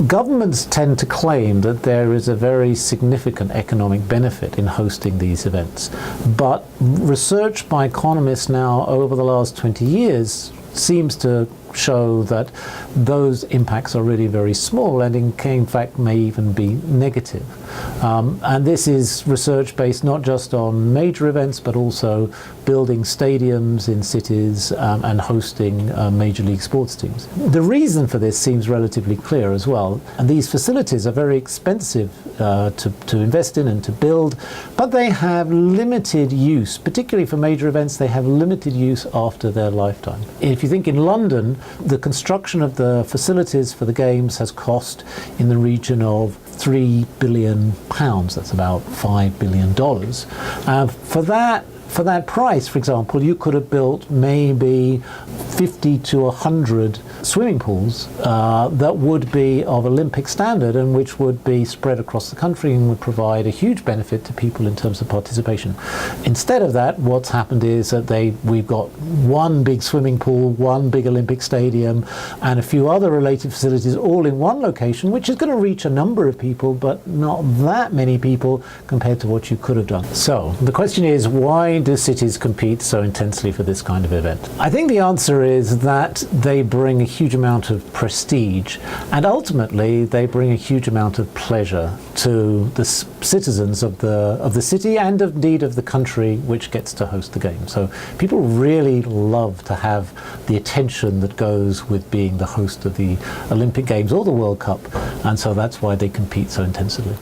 Governments tend to claim that there is a very significant economic benefit in hosting these events, but research by economists now over the last 20 years seems to show that those impacts are really very small and in fact may even be negative. And this is research based not just on major events but also building stadiums in cities and hosting major league sports teams. The reason for this seems relatively clear as well, and these facilities are very expensive to invest in and to build, but they have limited use, particularly for major events. They have limited use after their lifetime. If you think in London, the construction of the facilities for the games has cost in the region of £3 billion. That's about $5 billion. For that price, for example, you could have built maybe 50 to 100 swimming pools that would be of Olympic standard and which would be spread across the country and would provide a huge benefit to people in terms of participation. Instead of that, what's happened is that we've got one big swimming pool, one big Olympic stadium, and a few other related facilities all in one location, which is going to reach a number of people, but not that many people compared to what you could have done. So the question is, why do cities compete so intensely for this kind of event? I think the answer is that they bring a huge amount of prestige, and ultimately they bring a huge amount of pleasure to the citizens of the city and indeed of the country which gets to host the game. So people really love to have the attention that goes with being the host of the Olympic Games or the World Cup, and so that's why they compete so intensively.